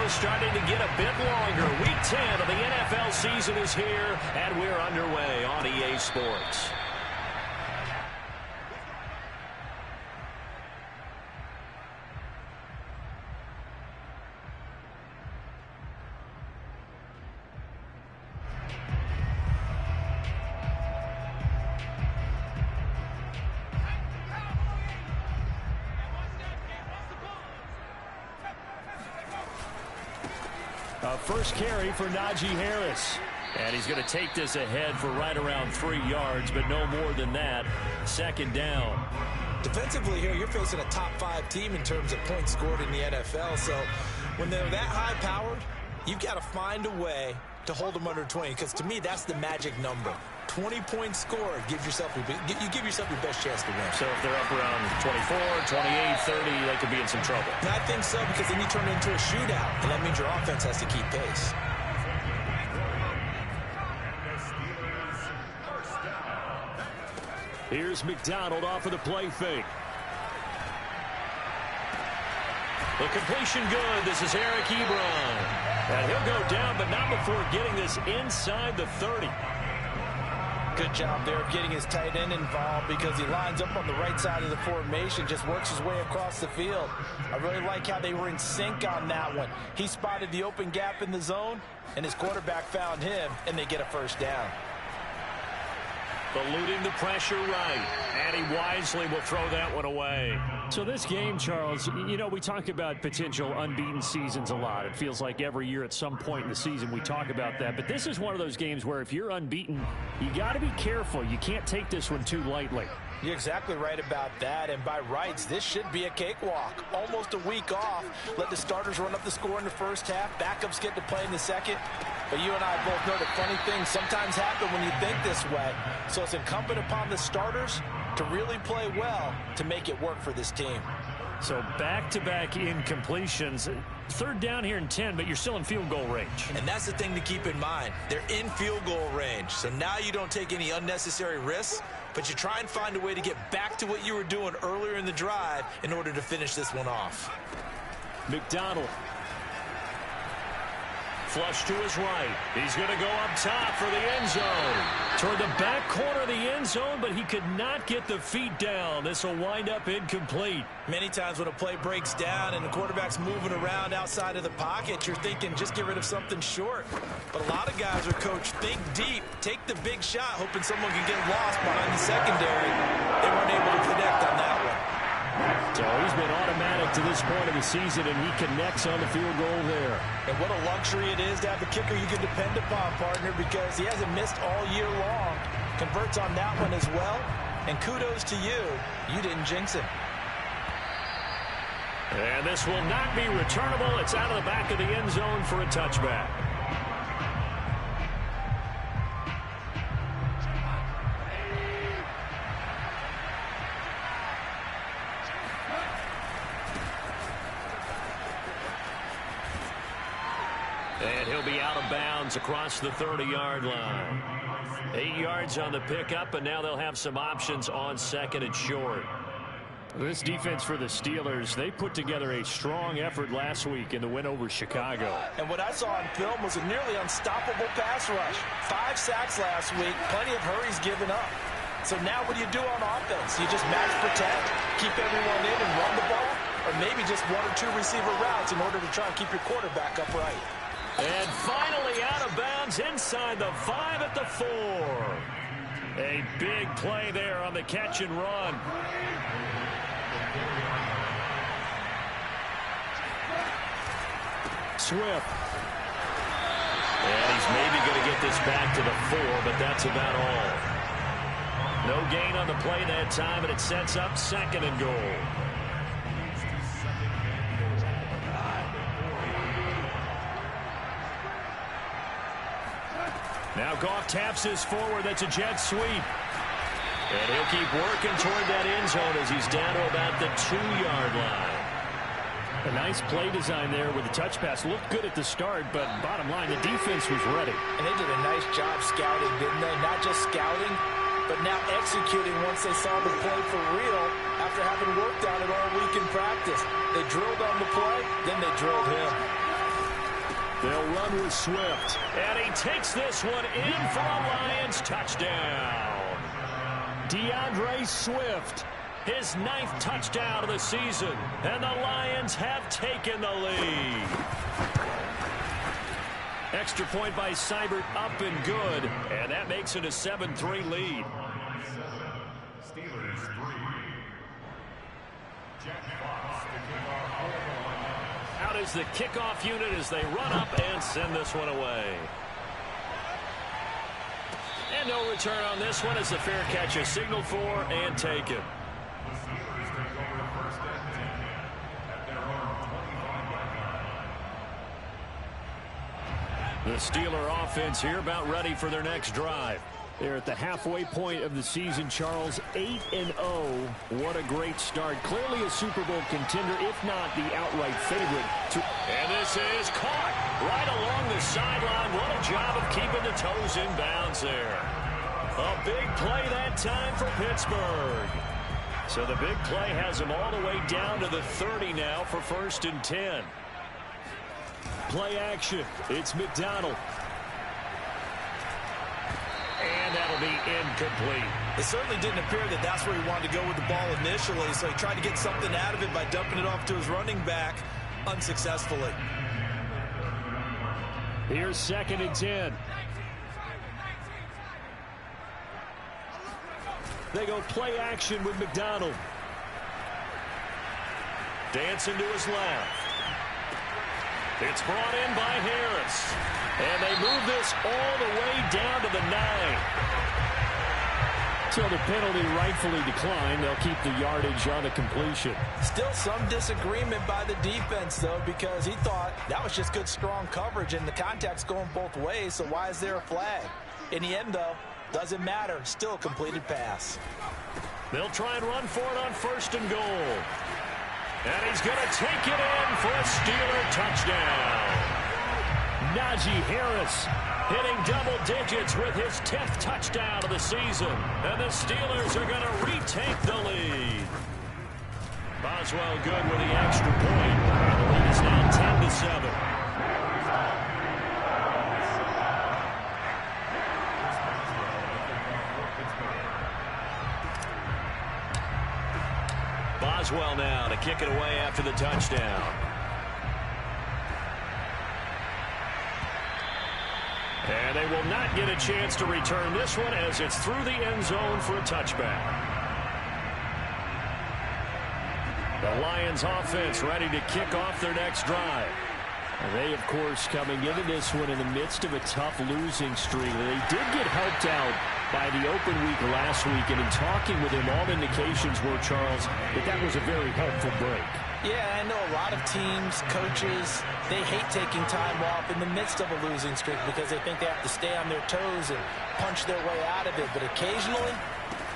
schedule starting to get a bit longer. Week 10 of the NFL season is here, and we're underway on EA Sports. First carry for Najee Harris. And he's going to take this ahead for right around 3 yards, but no more than that. Second down. Defensively here, you're facing a top 5 team in terms of points scored in the NFL. So when they're that high-powered, you've got to find a way to hold them under 20, because to me, that's the magic number. 20 points scored, you give yourself your best chance to win. So if they're up around 24, 28, 30, they could be in some trouble. And I think so, because then you turn it into a shootout, and that means your offense has to keep pace. Here's McDonald off of the play fake. The completion good. This is Eric Ebron. And he'll go down, but not before getting this inside the 30. Good job there of getting his tight end involved, because he lines up on the right side of the formation, just works his way across the field. I really like how they were in sync on that one. He spotted the open gap in the zone, and his quarterback found him, and they get a first down. Eluding the pressure right, and he wisely will throw that one away. So this game, Charles, you know, we talk about potential unbeaten seasons a lot. It feels like every year at some point in the season we talk about that. But this is one of those games where if you're unbeaten, you got to be careful. You can't take this one too lightly. You're exactly right about that, and by rights, this should be a cakewalk. Almost a week off. Let the starters run up the score in the first half. Backups get to play in the second. But you and I both know that funny things sometimes happen when you think this way. So it's incumbent upon the starters to really play well to make it work for this team. So back-to-back incompletions. Third down here in 10, but you're still in field goal range. And that's the thing to keep in mind. They're in field goal range. So now you don't take any unnecessary risks, but you try and find a way to get back to what you were doing earlier in the drive in order to finish this one off. McDonald. Flush to his right. He's going to go up top for the end zone. Toward the back corner of the end zone, but he could not get the feet down. This will wind up incomplete. Many times when a play breaks down and the quarterback's moving around outside of the pocket, you're thinking just get rid of something short. But a lot of guys are coached, think deep, take the big shot, hoping someone can get lost behind the secondary. They weren't able to connect on that one. So he's been automatic to this point of the season, and he connects on the field goal there. And what a luxury it is to have a kicker you can depend upon, partner, because he hasn't missed all year long. Converts on that one as well. And kudos to you. You didn't jinx him. And this will not be returnable. It's out of the back of the end zone for a touchback. And he'll be out of bounds across the 30-yard line. 8 yards on the pickup, and now they'll have some options on second and short. This defense for the Steelers, they put together a strong effort last week in the win over Chicago. And what I saw on film was a nearly unstoppable pass rush. 5 sacks last week, plenty of hurries given up. So now what do you do on offense? You just max protect, keep everyone in and run the ball, or maybe just 1 or 2 receiver routes in order to try and keep your quarterback upright. And finally out of bounds inside the 5 at the 4. A big play there on the catch and run. Swift. And he's maybe going to get this back to the 4, but that's about all. No gain on the play that time, and it sets up second and goal. Now Goff taps this forward. That's a jet sweep. And he'll keep working toward that end zone as he's down to about the 2-yard line. A nice play design there with the touch pass. Looked good at the start, but bottom line, the defense was ready. And they did a nice job scouting, didn't they? Not just scouting, but now executing once they saw the play for real after having worked on it all week in practice. They drilled on the play, then they drilled him. They'll run with Swift. And he takes this one in for a Lions touchdown. DeAndre Swift, his 9th touchdown of the season. And the Lions have taken the lead. Extra point by Seibert, up and good. And that makes it a 7-3 lead. Steelers 3. Jack Fox, the kickoff. Out is the kickoff unit as they run up and send this one away. And no return on this one as the fair catch is signaled for and taken. The Steeler offense here about ready for their next drive. They're at the halfway point of the season, Charles. 8-0. What a great start. Clearly a Super Bowl contender, if not the outright favorite. And this is caught right along the sideline. What a job of keeping the toes in bounds there. A big play that time for Pittsburgh. So the big play has them all the way down to the 30 now for 1st and 10. Play action. It's McDonald. And that'll be incomplete. It certainly didn't appear that that's where he wanted to go with the ball initially, so he tried to get something out of it by dumping it off to his running back unsuccessfully. Here's 2nd and 10. They go play action with McDonald. Dancing to his left. It's brought in by Harris. And they move this all the way down to the 9. So the penalty rightfully declined. They'll keep the yardage on the completion. Still some disagreement by the defense, though, because he thought that was just good, strong coverage, and the contact's going both ways, so why is there a flag? In the end, though, doesn't matter. Still a completed pass. They'll try and run for it on 1st and goal. And he's going to take it in for a Steeler touchdown. Najee Harris hitting double digits with his 10th touchdown of the season. And the Steelers are going to retake the lead. Boswell good with the extra point. And the lead is now 10-7. Boswell now to kick it away after the touchdown. And they will not get a chance to return this one as it's through the end zone for a touchback. The Lions offense ready to kick off their next drive. And they, of course, coming into this one in the midst of a tough losing streak. They did get helped out by the open week last week, and in talking with him, all indications were, Charles, that was a very helpful break. Yeah, I know a lot of teams, coaches, they hate taking time off in the midst of a losing streak because they think they have to stay on their toes and punch their way out of it. But occasionally,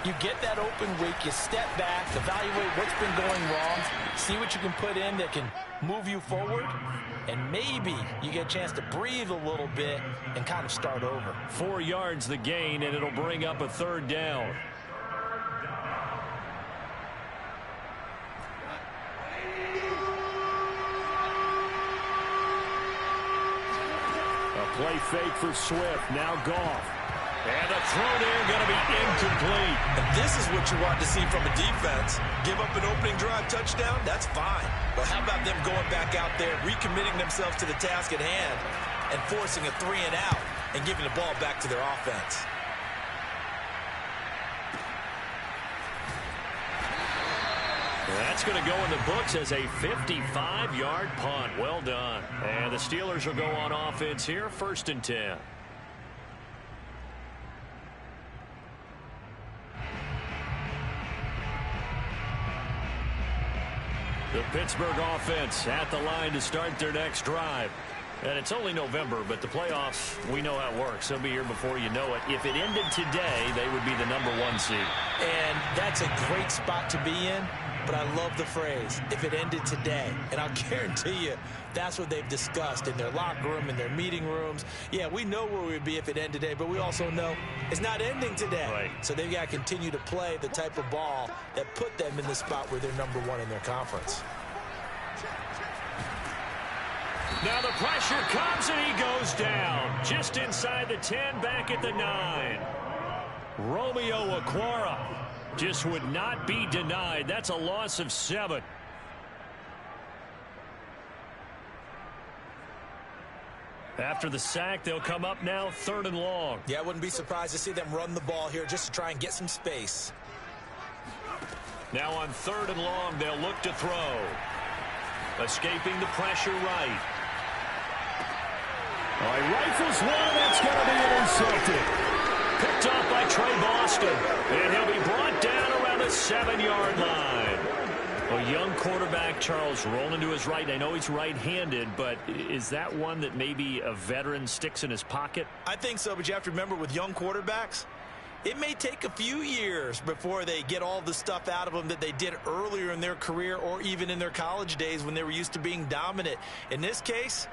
you get that open week, you step back, evaluate what's been going wrong, see what you can put in that can move you forward, and maybe you get a chance to breathe a little bit and kind of start over. 4 yards the gain, and it'll bring up a 3rd down. A play fake for Swift. Now Goff. And a throw there going to be incomplete. And this is what you want to see from a defense. Give up an opening drive touchdown, that's fine. But how about them going back out there, recommitting themselves to the task at hand, and forcing a 3 and out and giving the ball back to their offense. That's going to go in the books as a 55-yard punt. Well done. And the Steelers will go on offense here, 1st and 10. The Pittsburgh offense at the line to start their next drive. And it's only November, but the playoffs, we know how it works. They'll be here before you know it. If it ended today, they would be the #1 seed. And that's a great spot to be in, but I love the phrase, if it ended today. And I'll guarantee you, that's what they've discussed in their locker room, in their meeting rooms. Yeah, we know where we would be if it ended today, but we also know it's not ending today. Right. So they've got to continue to play the type of ball that put them in the spot where they're #1 in their conference. Now the pressure comes and he goes down. Just inside the 10, back at the 9. Romeo Okwara just would not be denied. That's a loss of 7. After the sack, they'll come up now 3rd and long. Yeah, I wouldn't be surprised to see them run the ball here just to try and get some space. Now on 3rd and long, they'll look to throw. Escaping the pressure right. All right, rifles one, and that's going to be intercepted. Picked off by Trey Boston, and he'll be brought down around the 7-yard line. A young quarterback, Charles, rolling to his right. I know he's right-handed, but is that one that maybe a veteran sticks in his pocket? I think so, but you have to remember with young quarterbacks, it may take a few years before they get all the stuff out of them that they did earlier in their career or even in their college days when they were used to being dominant. In this case,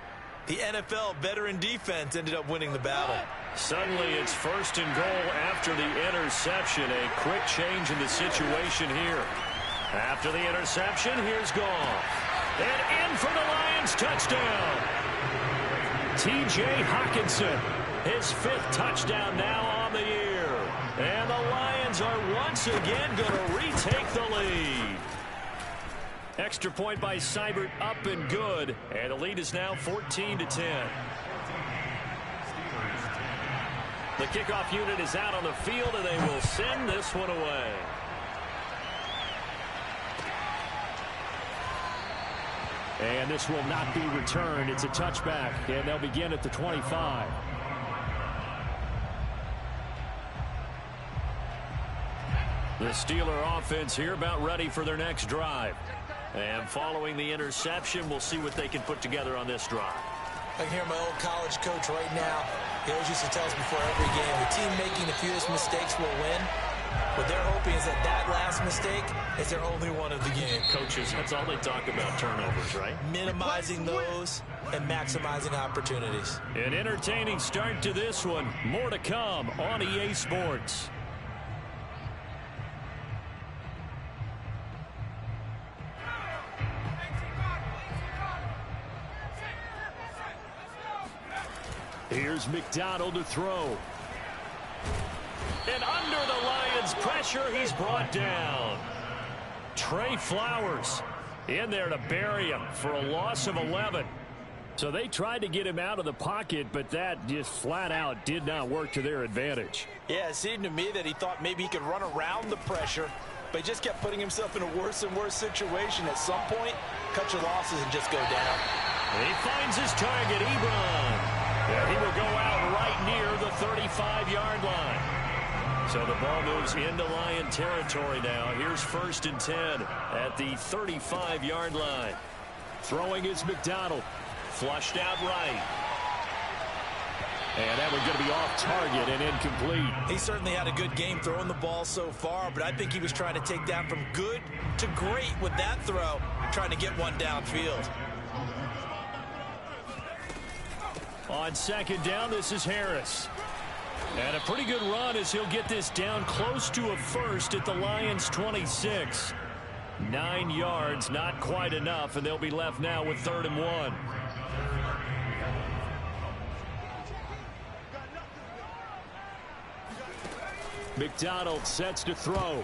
the NFL veteran defense ended up winning the battle. Suddenly it's 1st and goal after the interception. A quick change in the situation here. After the interception, here's Goff. And in for the Lions touchdown. T.J. Hockenson, his 5th touchdown now on the year. And the Lions are once again going to retake the lead. Extra point by Seibert, up and good. And the lead is now 14-10. The kickoff unit is out on the field, and they will send this one away. And this will not be returned. It's a touchback, and they'll begin at the 25. The Steeler offense here about ready for their next drive. And following the interception, we'll see what they can put together on this drive. I can hear my old college coach right now. He always used to tell us before every game, the team making the fewest mistakes will win. What they're hoping is that that last mistake is their only one of the game. Coaches, that's all they talk about, turnovers, right? Minimizing those and maximizing opportunities. An entertaining start to this one. More to come on EA Sports. Here's McDonald to throw. And under the Lions' pressure, he's brought down. Trey Flowers in there to bury him for a loss of 11. So they tried to get him out of the pocket, but that just flat out did not work to their advantage. Yeah, it seemed to me that he thought maybe he could run around the pressure, but he just kept putting himself in a worse and worse situation. At some point, cut your losses and just go down. And he finds his target, Ebron. And he will go out right near the 35-yard line. So the ball moves into Lion territory now. Here's 1st and 10 at the 35-yard line. Throwing is McDonald. Flushed out right. And that one's going to be off target and incomplete. He certainly had a good game throwing the ball so far, but I think he was trying to take that from good to great with that throw, trying to get one downfield. On 2nd down, this is Harris. And a pretty good run as he'll get this down close to a 1st at the Lions' 26. 9 yards, not quite enough, and they'll be left now with 3rd and 1. McDonald sets to throw.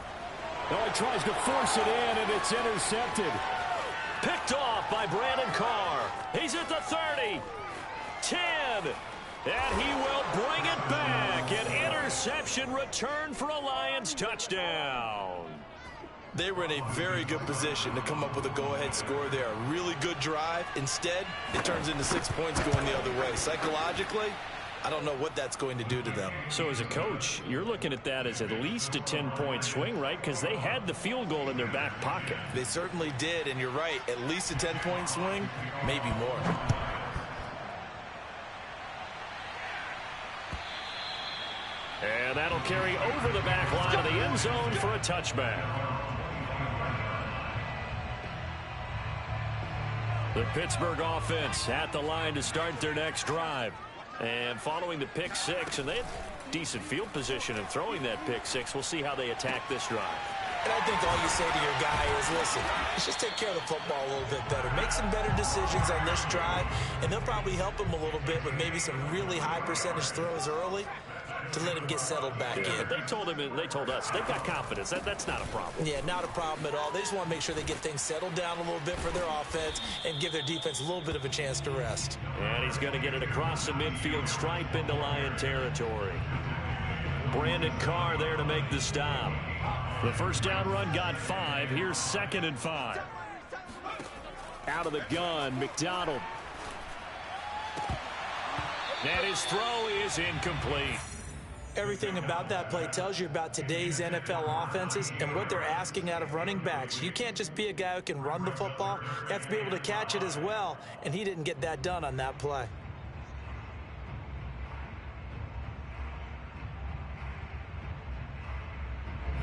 Oh, he tries to force it in, and it's intercepted. Picked off by Brandon Carr. He's at the 30. 10. And he will bring it back. An interception return for a Lions touchdown. They were in a very good position to come up with a go-ahead score there. A really good drive. Instead, it turns into 6 points going the other way. Psychologically, I don't know what that's going to do to them. So as a coach, you're looking at that as at least a 10-point swing, right? Because they had the field goal in their back pocket. They certainly did, and you're right. At least a 10-point swing, maybe more. And that'll carry over the back line of the end zone for a touchback. The Pittsburgh offense at the line to start their next drive. And following the pick six, and they had decent field position in throwing that pick six. We'll see how they attack this drive. And I think all you say to your guy is, listen, let's just take care of the football a little bit better. Make some better decisions on this drive, and they'll probably help him a little bit with maybe some really high percentage throws early to let him get settled back in. But they told us they've got confidence. That's not a problem. Yeah, not a problem at all. They just want to make sure they get things settled down a little bit for their offense and give their defense a little bit of a chance to rest. And he's going to get it across the midfield stripe into Lion territory. Brandon Carr there to make the stop. The first down run got 5. Here's 2nd and 5. Out of the gun, McDonald. And his throw is incomplete. Everything about that play tells you about today's NFL offenses and what they're asking out of running backs. You can't just be a guy who can run the football. You have to be able to catch it as well, and he didn't get that done on that play.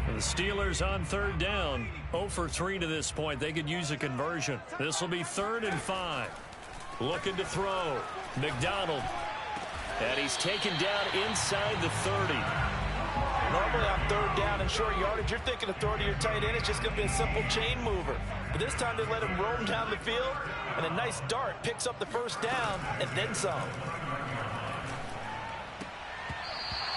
The Steelers on 3rd down. 0 for 3 to this point. They could use a conversion. This will be 3rd and 5. Looking to throw. McDonald. And he's taken down inside the 30. Normally on 3rd down and short yardage, you're thinking of throwing to your tight end. It's just going to be a simple chain mover. But this time they let him roam down the field, and a nice dart picks up the first down and then some.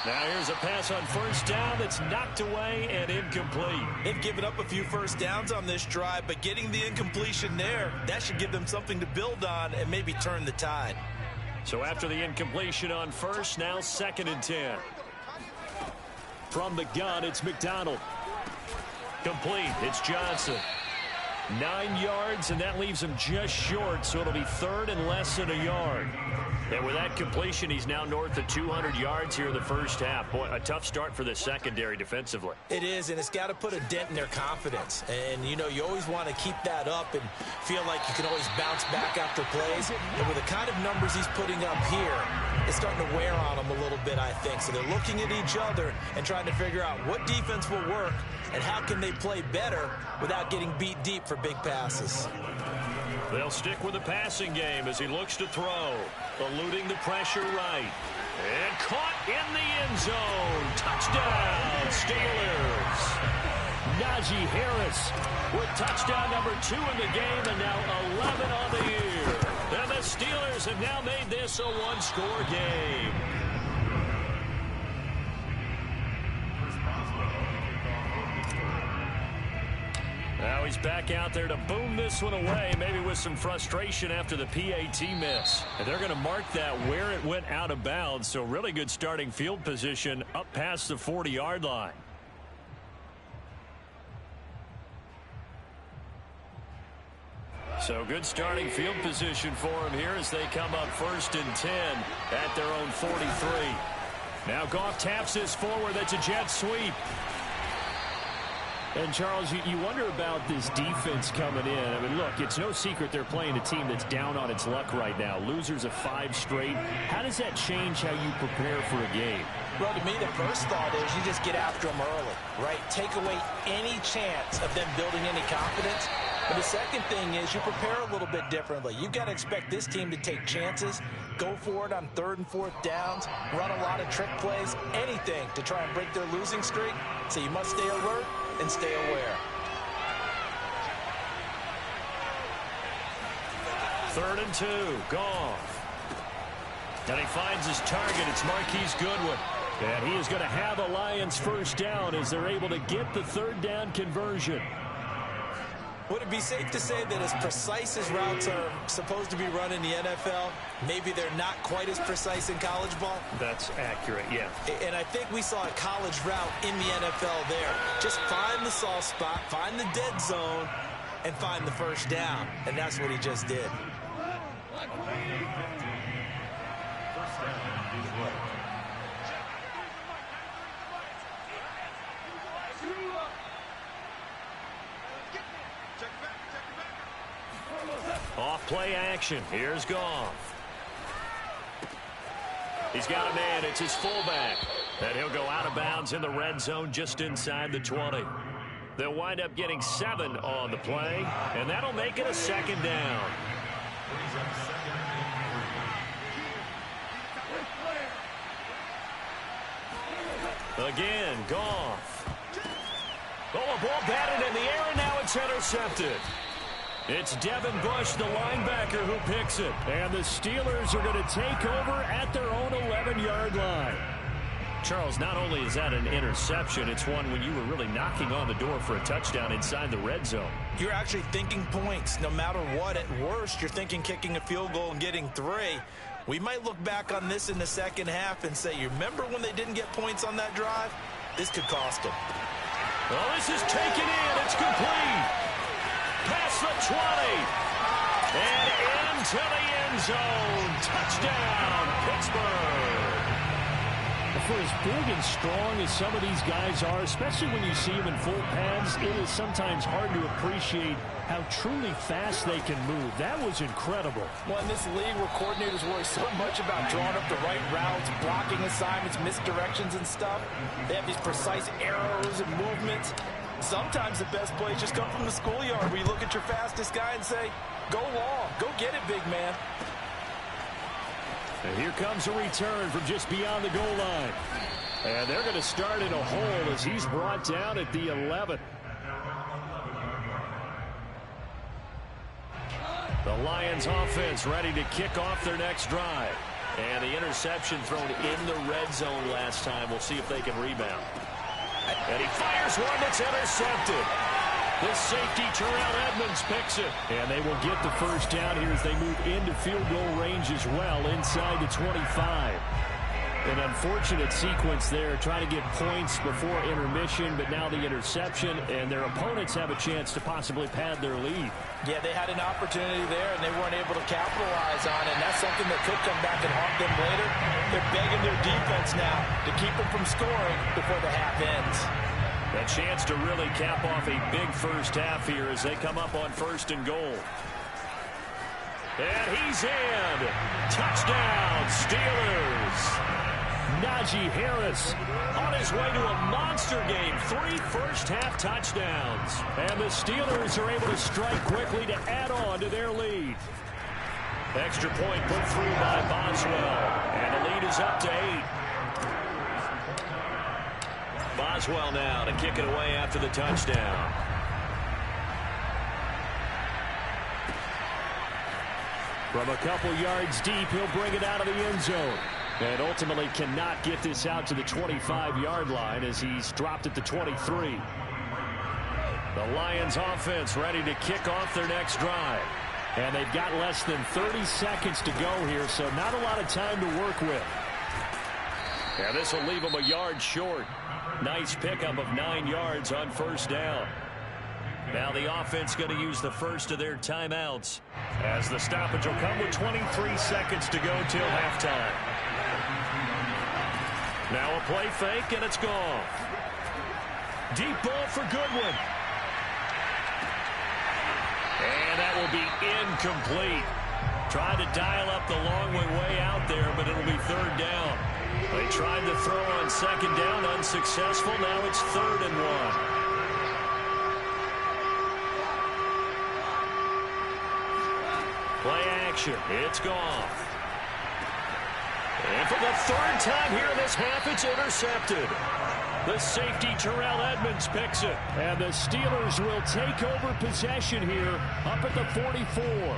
Now here's a pass on 1st down that's knocked away and incomplete. They've given up a few first downs on this drive, but getting the incompletion there, that should give them something to build on and maybe turn the tide. So after the incompletion on 1st, now 2nd and 10. From the gun, it's McDonald. Complete. It's Johnson. 9 yards, and that leaves him just short, so it'll be 3rd and less than a yard. And with that completion, he's now north of 200 yards here in the first half. Boy, a tough start for the secondary defensively. It is, and it's got to put a dent in their confidence. And, you know, you always want to keep that up and feel like you can always bounce back after plays. And with the kind of numbers he's putting up here, it's starting to wear on them a little bit, I think. So they're looking at each other and trying to figure out what defense will work and how can they play better without getting beat deep for big passes. They'll stick with the passing game as he looks to throw. Eluding the pressure right. And caught in the end zone. Touchdown, Steelers. Najee Harris with touchdown number 2 in the game and now 11 on the year. And the Steelers have now made this a 1-score game. Now he's back out there to boom this one away, maybe with some frustration after the PAT miss. And they're going to mark that where it went out of bounds, so really good starting field position up past the 40-yard line. So good starting field position for him here as they come up 1st and 10 at their own 43. Now Goff taps this forward. That's a jet sweep. And, Charles, you wonder about this defense coming in. I mean, look, it's no secret they're playing a team that's down on its luck right now. Losers of 5 straight. How does that change how you prepare for a game? Well, to me, the first thought is you just get after them early, right? Take away any chance of them building any confidence. But the second thing is you prepare a little bit differently. You've got to expect this team to take chances, go for it on 3rd and 4th downs, run a lot of trick plays, anything to try and break their losing streak. So you must stay alert and stay aware. 3rd and 2, Goff. And he finds his target. It's Marquise Goodwin. And he is going to have a Lions first down as they're able to get the 3rd down conversion. Would it be safe to say that as precise as routes are supposed to be run in the NFL, maybe they're not quite as precise in college ball? That's accurate, yeah. And I think we saw a college route in the NFL there. Just find the soft spot, find the dead zone, and find the first down. And that's what he just did. Off play action. Here's Goff. He's got a man. It's his fullback. And he'll go out of bounds in the red zone just inside the 20. They'll wind up getting 7 on the play, and that'll make it a 2nd down. Again, Goff. Oh, a ball batted in the air, and now it's intercepted. It's Devin Bush, the linebacker, who picks it. And the Steelers are going to take over at their own 11-yard line. Charles, not only is that an interception, it's one when you were really knocking on the door for a touchdown inside the red zone. You're actually thinking points. No matter what, at worst, you're thinking kicking a field goal and getting 3. We might look back on this in the second half and say, you remember when they didn't get points on that drive? This could cost them. Well, this is taken in. It's complete. Past the 20. And into the end zone. Touchdown, Pittsburgh. For as big and strong as some of these guys are, especially when you see them in full pads, it is sometimes hard to appreciate how truly fast they can move. That was incredible. Well, in this league where coordinators worry so much about drawing up the right routes, blocking assignments, misdirections and stuff, they have these precise arrows and movements. Sometimes the best plays just come from the schoolyard where you look at your fastest guy and say, go long, go get it, big man. And here comes a return from just beyond the goal line. And they're going to start in a hole as he's brought down at the 11. The Lions offense ready to kick off their next drive. And the interception thrown in the red zone last time. We'll see if they can rebound. And he fires one that's intercepted. The safety, Terrell Edmonds, picks it. And they will get the first down here as they move into field goal range as well, inside the 25. An unfortunate sequence there, trying to get points before intermission, but now the interception, and their opponents have a chance to possibly pad their lead. Yeah, they had an opportunity there, and they weren't able to capitalize on it, and that's something that could come back and haunt them later. They're begging their defense now to keep them from scoring before the half ends. A chance to really cap off a big first half here as they come up on 1st and goal. And he's in. Touchdown, Steelers. Najee Harris on his way to a monster game. 3 first-half touchdowns. And the Steelers are able to strike quickly to add on to their lead. Extra point put through by Boswell. And the lead is up to 8. Boswell now to kick it away after the touchdown. From a couple yards deep, he'll bring it out of the end zone. And ultimately cannot get this out to the 25-yard line as he's dropped at the 23. The Lions offense ready to kick off their next drive. And they've got less than 30 seconds to go here, so not a lot of time to work with. And this will leave them a yard short. Nice pickup of 9 yards on first down. Now the offense going to use the first of their timeouts as the stoppage will come with 23 seconds to go till halftime. Now a play fake, and it's gone. Deep ball for Goodwin. And that will be incomplete. Tried to dial up the long way out there, but it'll be 3rd down. They tried to throw on 2nd down, unsuccessful. Now it's 3rd and 1. Play action. It's gone. And for the 3rd time here in this half, it's intercepted. The safety, Terrell Edmonds, picks it. And the Steelers will take over possession here up at the 44.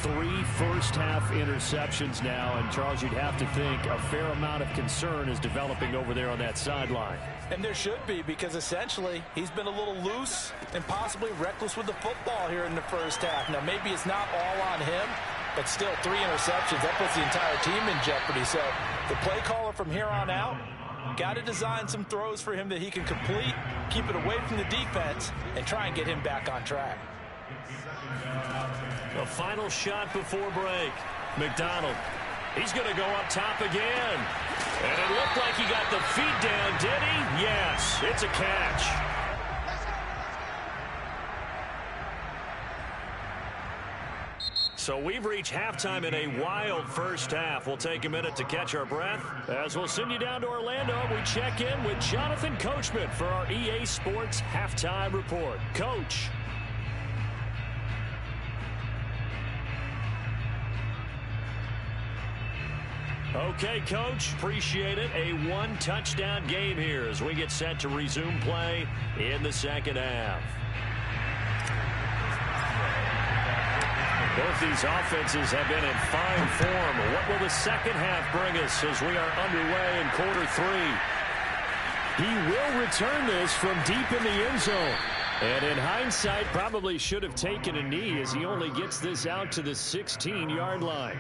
3 first-half interceptions now, and Charles, you'd have to think a fair amount of concern is developing over there on that sideline. And there should be, because essentially he's been a little loose and possibly reckless with the football here in the first half. Now, maybe it's not all on him, but still 3 interceptions. That puts the entire team in jeopardy. So the play caller from here on out got to design some throws for him that he can complete, keep it away from the defense, and try and get him back on track. The final shot before break. McDonald. He's going to go up top again. And it looked like he got the feet down, did he? Yes, it's a catch. So we've reached halftime in a wild first half. We'll take a minute to catch our breath as we'll send you down to Orlando. We check in with Jonathan Coachman for our EA Sports Halftime Report. Coach. Okay, Coach, appreciate it. A one-touchdown game here as we get set to resume play in the second half. Both these offenses have been in fine form. What will the second half bring us as we are underway in quarter three? He will return this from deep in the end zone. And in hindsight, probably should have taken a knee as he only gets this out to the 16-yard line.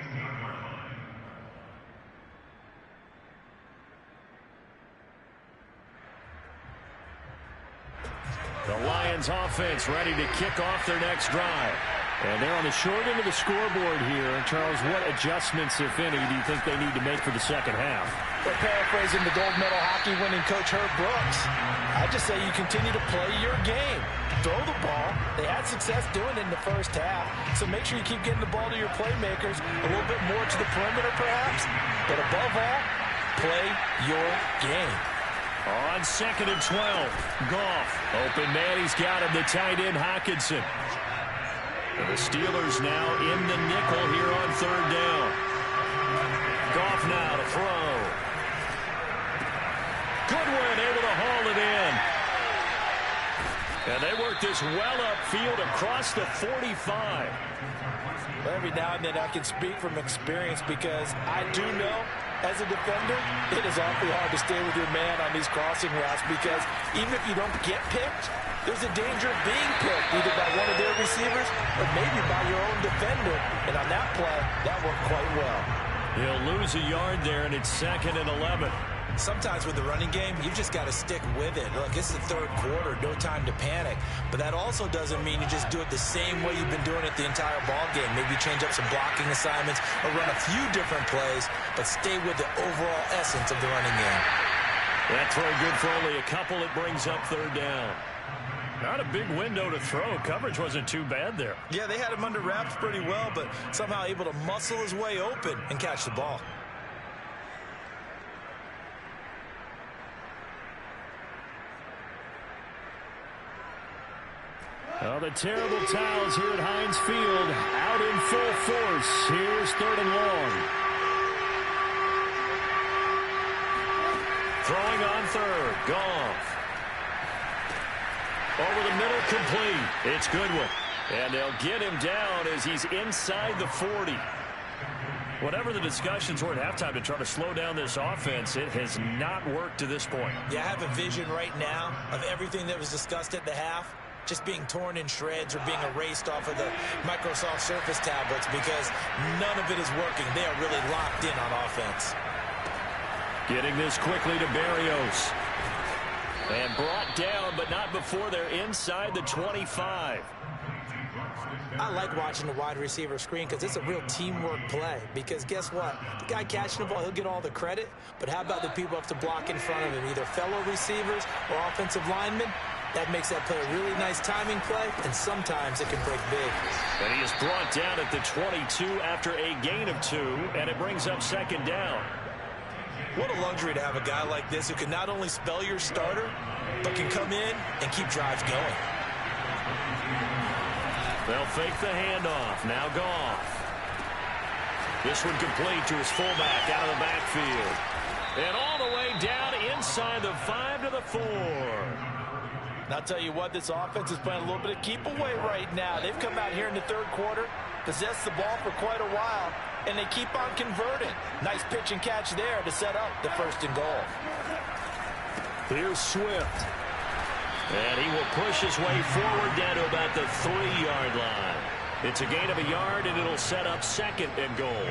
The Lions offense ready to kick off their next drive. And they're on the short end of the scoreboard here. Charles, what adjustments, if any, do you think they need to make for the second half? Well, paraphrasing the gold medal hockey winning coach Herb Brooks, I just say you continue to play your game. Throw the ball. They had success doing it in the first half, so make sure you keep getting the ball to your playmakers, a little bit more to the perimeter perhaps, but above all, play your game. On 2nd and 12, Goff. Open man, he's got him, the tight end Hockenson. And the Steelers now in the nickel here on 3rd down. Goff now to throw. Goodwin able to haul it in. And they work this well upfield across the 45. Well, every now and then I can speak from experience because I do know as a defender, it is awfully hard to stay with your man on these crossing routes because even if you don't get picked, there's a danger of being picked either by one of their receivers or maybe by your own defender. And on that play, that worked quite well. He'll lose a yard there, and it's 2nd and 11. Sometimes with the running game, you've just got to stick with it. Look, it's the 3rd quarter, no time to panic. But that also doesn't mean you just do it the same way you've been doing it the entire ball game. Maybe change up some blocking assignments or run a few different plays, but stay with the overall essence of the running game. That throw good for only a couple. It brings up 3rd down. Not a big window to throw. Coverage wasn't too bad there. Yeah, they had him under wraps pretty well, but somehow able to muscle his way open and catch the ball. Well, the terrible towels here at Heinz Field out in full force. Here's 3rd and long. Throwing on 3rd. Goff. Over the middle, complete. It's Goodwin. And they'll get him down as he's inside the 40. Whatever the discussions were at halftime to try to slow down this offense, it has not worked to this point. Yeah, I have a vision right now of everything that was discussed at the half just being torn in shreds or being erased off of the Microsoft Surface tablets because none of it is working. They are really locked in on offense. Getting this quickly to Berrios. And brought down, but not before they're inside the 25. I like watching the wide receiver screen because it's a real teamwork play. Because guess what? The guy catching the ball, he'll get all the credit. But how about the people up to block in front of him, either fellow receivers or offensive linemen? That makes that play a really nice timing play, and sometimes it can break big. And he is brought down at the 22 after a gain of 2, and it brings up 2nd down. What a luxury to have a guy like this who can not only spell your starter, but can come in and keep drives going. They'll fake the handoff. Now Goff. This one complete to his fullback out of the backfield. And all the way down inside the 5 to the 4. And I'll tell you what, this offense is playing a little bit of keep away right now. They've come out here in the 3rd quarter, possessed the ball for quite a while, and they keep on converting. Nice pitch and catch there to set up the 1st and goal. Here's Swift. And he will push his way forward down to about the 3-yard line. It's a gain of a yard, and it'll set up 2nd and goal.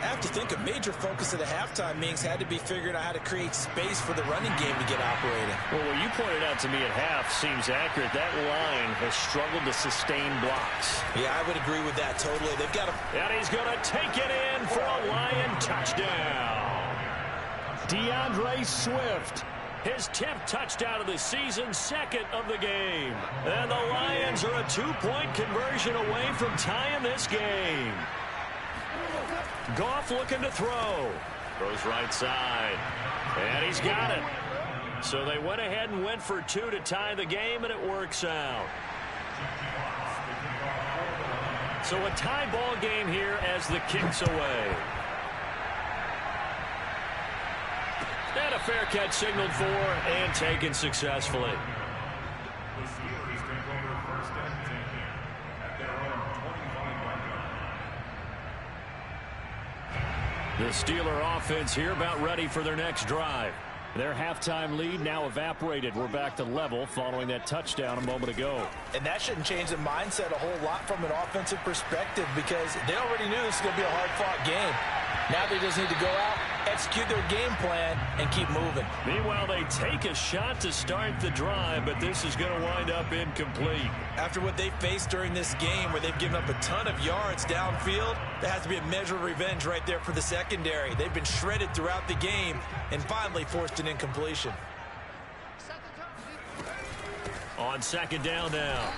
I have to think a major focus of the halftime meetings had to be figuring out how to create space for the running game to get operating. Well, what you pointed out to me at half seems accurate. That line has struggled to sustain blocks. Yeah, I would agree with that totally. They've got to... And he's going to take it in for a Lion touchdown. DeAndre Swift. His 10th touchdown of the season, 2nd of the game. And the Lions are a 2-point conversion away from tying this game. Goff looking to throw. Throws right side. And he's got it. So they went ahead and went for 2 to tie the game, and it works out. So a tie ball game here as the kick's away. And a fair catch signaled for and taken successfully. The Steeler offense here about ready for their next drive. Their halftime lead now evaporated. We're back to level following that touchdown a moment ago. And that shouldn't change the mindset a whole lot from an offensive perspective because they already knew this was going to be a hard-fought game. Now they just need to go out, execute their game plan, and keep moving. Meanwhile, they take a shot to start the drive, but this is going to wind up incomplete. After what they faced during this game where they've given up a ton of yards downfield, there has to be a measure of revenge right there for the secondary. They've been shredded throughout the game and finally forced an incompletion. On second down now,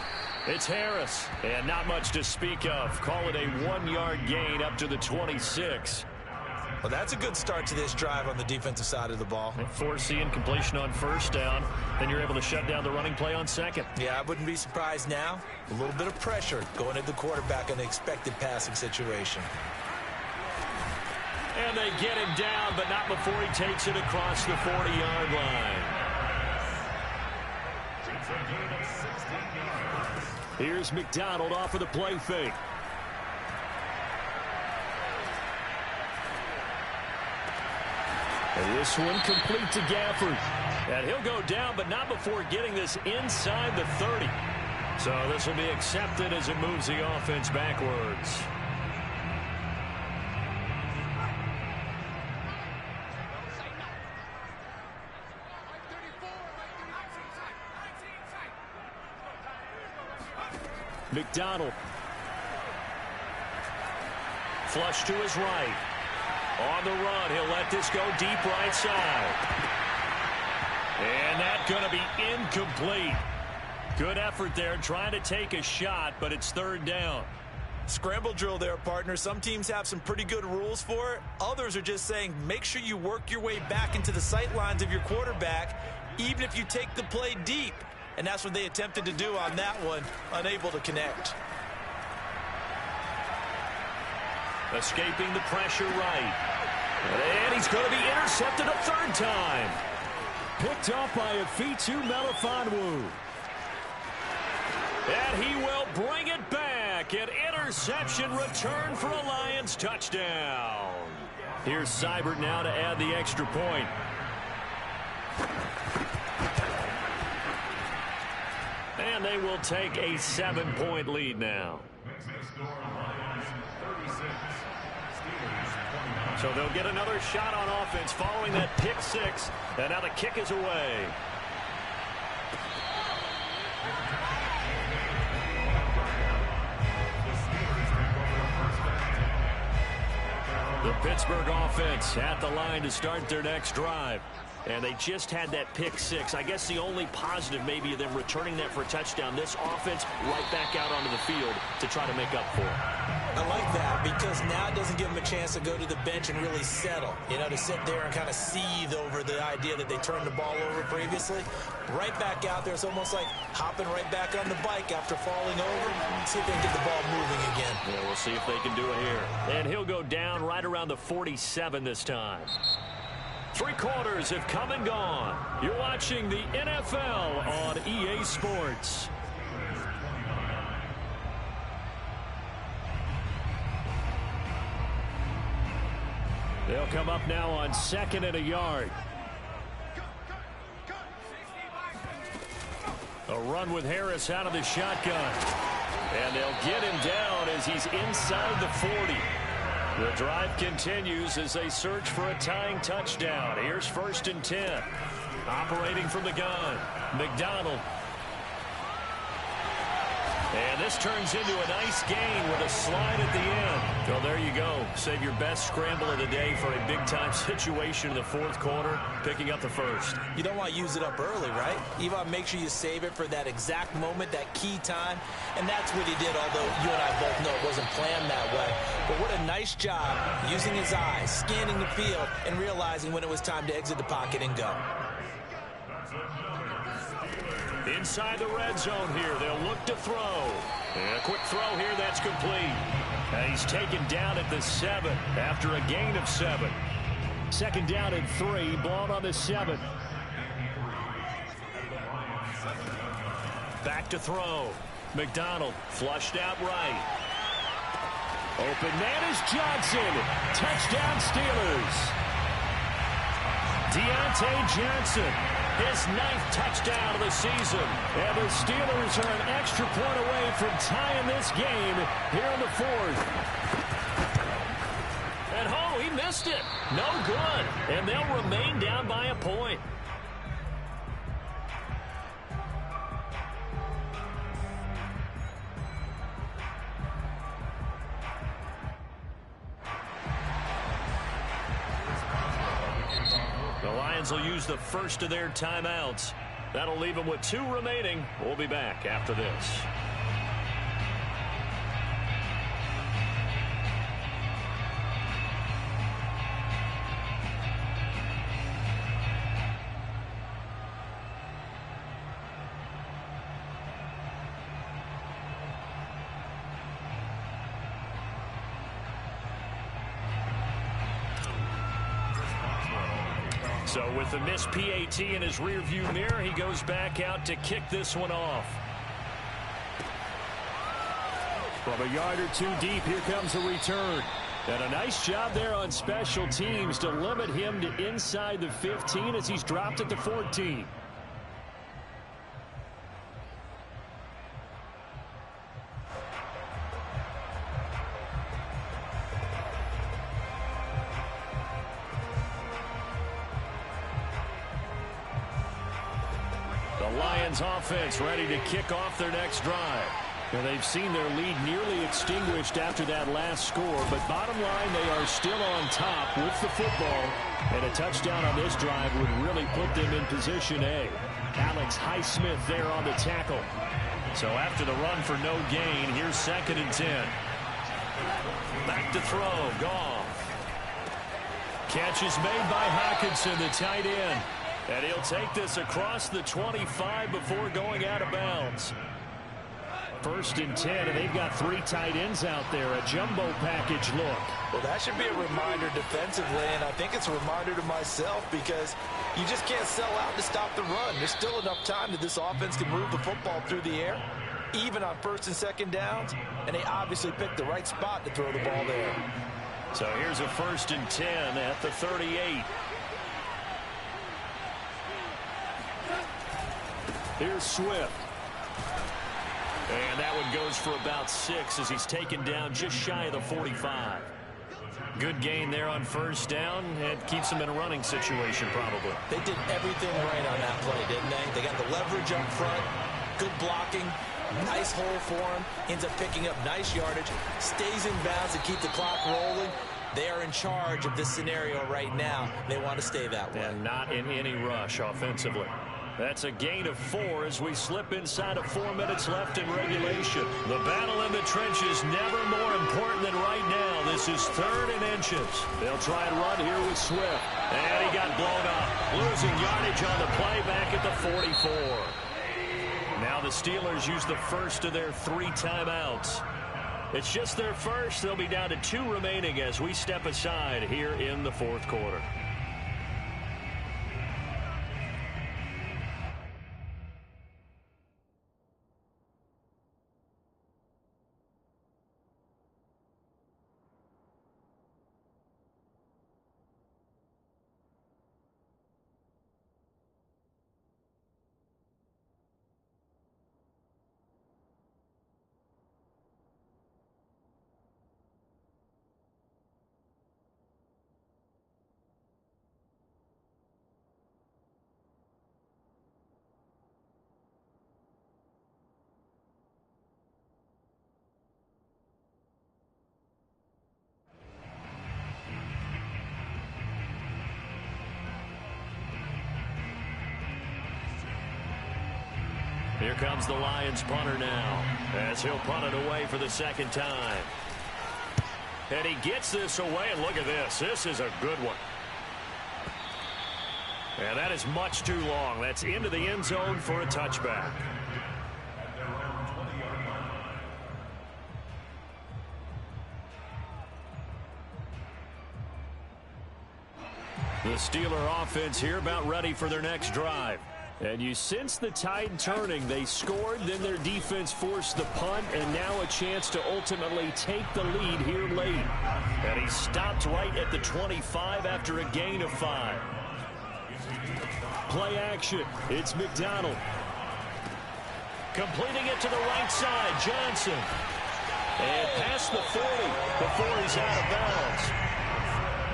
it's Harris, and not much to speak of. Call it a 1-yard gain up to the 26. Well, that's a good start to this drive on the defensive side of the ball. They force the incompletion on first down. Then you're able to shut down the running play on second. Yeah, I wouldn't be surprised now. A little bit of pressure going at the quarterback in the expected passing situation. And they get him down, but not before he takes it across the 40-yard line. Here's McDonald off of the play fake. And this one complete to Gafford. And he'll go down, but not before getting this inside the 30. So this will be accepted as it moves the offense backwards. McDonald. Flush to his right. On the run, he'll let this go deep right side. And that's going to be incomplete. Good effort there trying to take a shot, but it's third down. Scramble drill there, partner. Some teams have some pretty good rules for it. Others are just saying make sure you work your way back into the sight lines of your quarterback, even if you take the play deep. And that's what they attempted to do on that one, unable to connect. Escaping the pressure right. And he's going to be intercepted a third time. Picked off by Afitu Melifonwu. And he will bring it back. An interception return for a Lions touchdown. Here's Seibert now to add the extra point. And they will take a 7-point lead now. So they'll get another shot on offense following that pick six. And now the kick is away. The Pittsburgh offense at the line to start their next drive. And they just had that pick six. I guess the only positive maybe of them returning that for a touchdown. This offense right back out onto the field to try to make up for it. I like that because now it doesn't give them a chance to go to the bench and really settle. You know, to sit there and kind of seethe over the idea that they turned the ball over previously. Right back out there. It's almost like hopping right back on the bike after falling over. See if they can get the ball moving again. Yeah, we'll see if they can do it here. And he'll go down right around the 47 this time. 3 quarters have come and gone. You're watching the NFL on EA Sports. They'll come up now on 2nd and a yard. A run with Harris out of the shotgun. And they'll get him down as he's inside the 40. The drive continues as they search for a tying touchdown. Here's 1st and 10. Operating from the gun, McDonald. And this turns into a nice gain with a slide at the end. Well, there you go. Save your best scramble of the day for a big-time situation in the 4th quarter, picking up the 1st. You don't want to use it up early, right? You want to make sure you save it for that exact moment, that key time. And that's what he did, although you and I both know it wasn't planned that way. But what a nice job using his eyes, scanning the field, and realizing when it was time to exit the pocket and go. Inside the red zone here, they'll look to throw. And a quick throw here, that's complete. And he's taken down at the 7 after a gain of 7. Second down and 3. Ball on the 7. Back to throw. McDonald flushed out right. Open man is Johnson. Touchdown Steelers. Deontay Johnson, his 9th touchdown of the season. And the Steelers are an extra point away from tying this game here in the 4th. At home, he missed it. No good. And they'll remain down by a point. The Lions will use the first of their timeouts. That'll leave them with 2 remaining. We'll be back after this. So with the missed PAT in his rearview mirror, he goes back out to kick this one off. From a yard or 2 deep, here comes a return. And a nice job there on special teams to limit him to inside the 15 as he's dropped at the 14. Lions offense ready to kick off their next drive. Now they've seen their lead nearly extinguished after that last score, but bottom line, they are still on top with the football, and a touchdown on this drive would really put them in position A. Alex Highsmith there on the tackle. So after the run for no gain, here's 2nd and 10. Back to throw, Goff. Catch is made by Hockenson, the tight end. And he'll take this across the 25 before going out of bounds. 1st and 10, and they've got 3 tight ends out there. A jumbo package look. Well, that should be a reminder defensively, and I think it's a reminder to myself because you just can't sell out to stop the run. There's still enough time that this offense can move the football through the air, even on 1st and 2nd downs, and they obviously picked the right spot to throw the ball there. So here's a 1st and 10 at the 38. Here's Swift. And that one goes for about 6 as he's taken down just shy of the 45. Good gain there on 1st down. It keeps him in a running situation probably. They did everything right on that play, didn't they? They got the leverage up front, good blocking, nice hole for him, ends up picking up nice yardage, stays in bounds to keep the clock rolling. They are in charge of this scenario right now. They want to stay that way. And not in any rush offensively. That's a gain of 4 as we slip inside of 4 minutes left in regulation. The battle in the trenches never more important than right now. This is 3rd and inches. They'll try and run here with Swift. And he got blown up. Losing yardage on the play back at the 44. Now the Steelers use the first of their 3 timeouts. It's just their first. They'll be down to 2 remaining as we step aside here in the 4th quarter. Here comes the Lions punter now as he'll punt it away for the 2nd time. And he gets this away, and look at this. This is a good one. And that is much too long. That's into the end zone for a touchback. The Steeler offense here about ready for their next drive. And you sense the tide turning. They scored, then their defense forced the punt, and now a chance to ultimately take the lead here late. And he stopped right at the 25 after a gain of 5. Play action. It's McDonald. Completing it to the right side, Johnson. And past the 40 before he's out of bounds.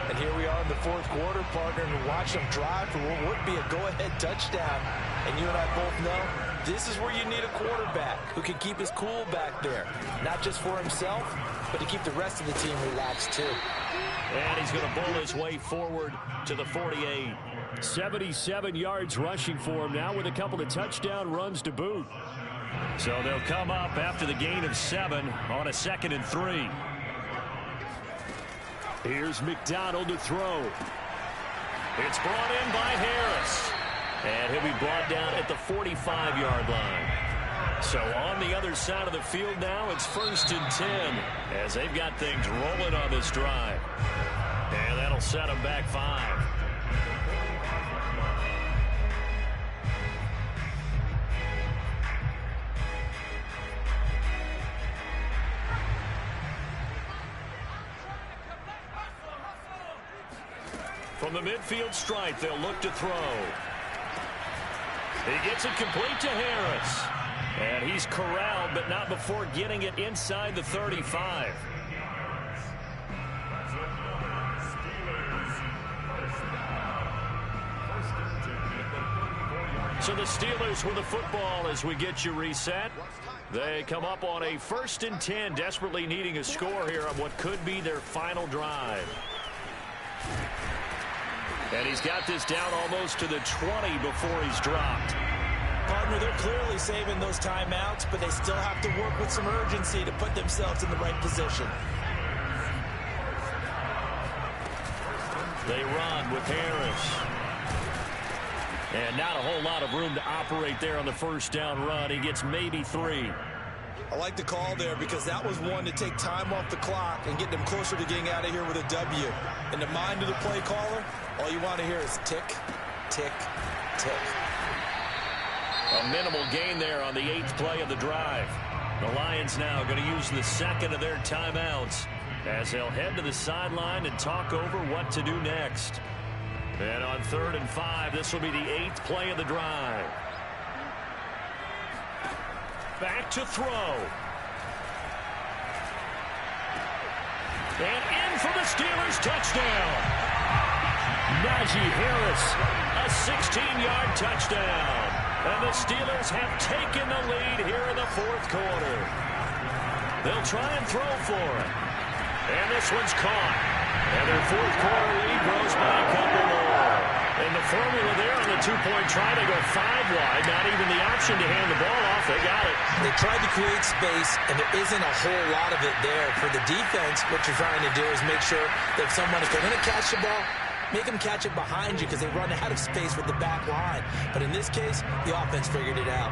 And here we are in the fourth quarter, partner, and watch them drive for what would be a go-ahead touchdown. And you and I both know this is where you need a quarterback who can keep his cool back there. Not just for himself, but to keep the rest of the team relaxed too. And he's going to bowl his way forward to the 48. 77 yards rushing for him now with a couple of touchdown runs to boot. So they'll come up after the gain of 7 on a 2nd and 3. Here's McDonald to throw. It's brought in by Harris. And he'll be brought down at the 45-yard line. So on the other side of the field now, it's 1st and 10 as they've got things rolling on this drive. And that'll set them back 5. From the midfield stripe, they'll look to throw. He gets it complete to Harris. And he's corralled, but not before getting it inside the 35. So the Steelers with the football as we get you reset. They come up on a 1st and 10, desperately needing a score here on what could be their final drive. And he's got this down almost to the 20 before he's dropped. Partner, they're clearly saving those timeouts, but they still have to work with some urgency to put themselves in the right position. They run with Harris. And not a whole lot of room to operate there on the 1st down run. He gets maybe 3. I like the call there because that was one to take time off the clock and get them closer to getting out of here with a W. In the mind of the play caller, all you want to hear is tick, tick, tick. A minimal gain there on the 8th play of the drive. The Lions now going to use the 2nd of their timeouts as they'll head to the sideline and talk over what to do next. And on 3rd and 5, this will be the 8th play of the drive. Back to throw. And in for the Steelers touchdown. Najee Harris, a 16-yard touchdown. And the Steelers have taken the lead here in the 4th quarter. They'll try and throw for it. And this one's caught. And their 4th quarter lead grows by a couple more. And the formula there on the 2-point try, they go 5 wide. Not even the option to hand the ball off. They got it. They tried to create space, and there isn't a whole lot of it there. For the defense, what you're trying to do is make sure that if someone is going to catch the ball, make them catch it behind you because they run out of space with the back line. But in this case, the offense figured it out.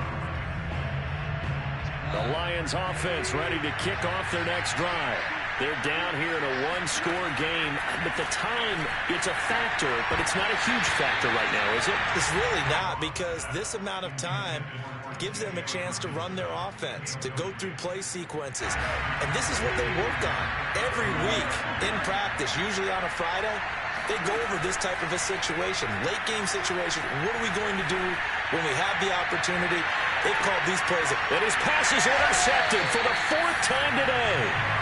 The Lions offense ready to kick off their next drive. They're down here in a 1-score game, but the time, it's a factor, but it's not a huge factor right now, is it? It's really not, because this amount of time gives them a chance to run their offense, to go through play sequences. And this is what they work on every week in practice, usually on a Friday. They go over this type of a situation, late game situation. What are we going to do when we have the opportunity? They've called these plays. And his pass is intercepted for the 4th time today.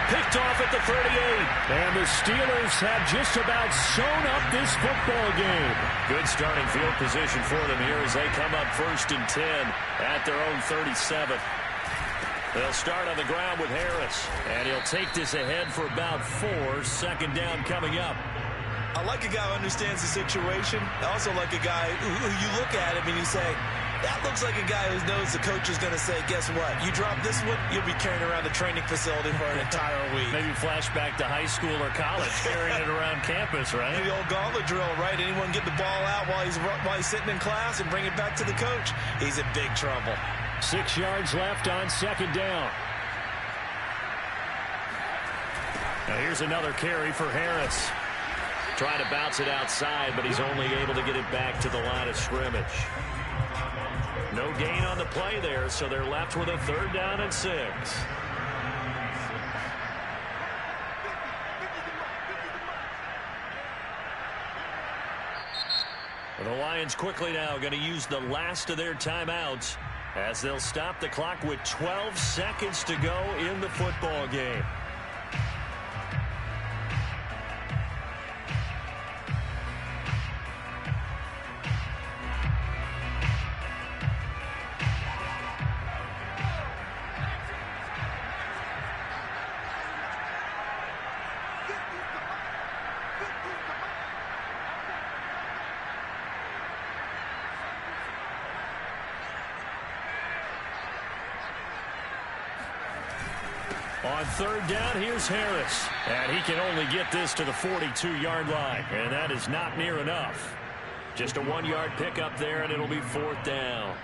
Picked off at the 38. And the Steelers have just about sewn up this football game. Good starting field position for them here as they come up 1st and 10 at their own 37. They'll start on the ground with Harris. And he'll take this ahead for about 4. 2nd down coming up. I like a guy who understands the situation. I also like a guy who you look at him and you say, that looks like a guy who knows the coach is going to say, guess what? You drop this one, you'll be carrying around the training facility for an entire week. Maybe flashback to high school or college, carrying it around campus, right? The old gauntlet drill, right? Anyone get the ball out while he's sitting in class and bring it back to the coach? He's in big trouble. 6 yards left on 2nd down. Now here's another carry for Harris. Trying to bounce it outside, but he's only able to get it back to the line of scrimmage. No gain on the play there, so they're left with a 3rd down and 6. The Lions quickly now going to use the last of their timeouts as they'll stop the clock with 12 seconds to go in the football game. On 3rd down, here's Harris. And he can only get this to the 42-yard line. And that is not near enough. Just a 1-yard pickup there, and it'll be 4th down.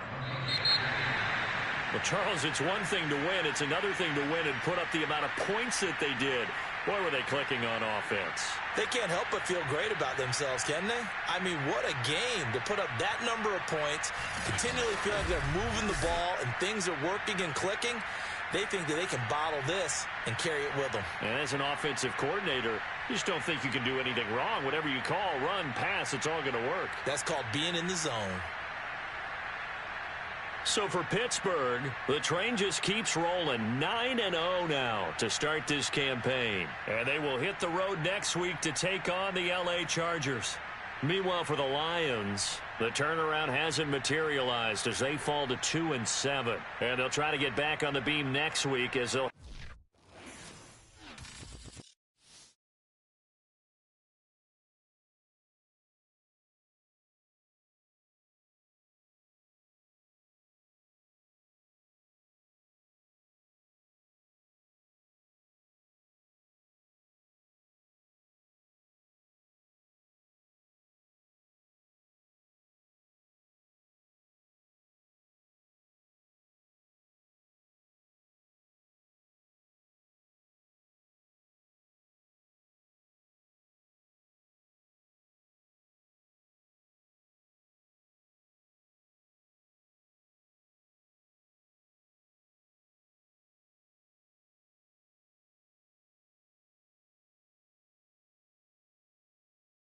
Well, Charles, it's one thing to win. It's another thing to win and put up the amount of points that they did. Boy, were they clicking on offense. They can't help but feel great about themselves, can they? I mean, what a game to put up that number of points, continually feel like they're moving the ball and things are working and clicking. They think that they can bottle this and carry it with them. And as an offensive coordinator, you just don't think you can do anything wrong. Whatever you call, run, pass, it's all going to work. That's called being in the zone. So for Pittsburgh, the train just keeps rolling. 9-0 now to start this campaign. And they will hit the road next week to take on the LA Chargers. Meanwhile, for the Lions, the turnaround hasn't materialized as they fall to 2-7. And they'll try to get back on the beam next week as they'll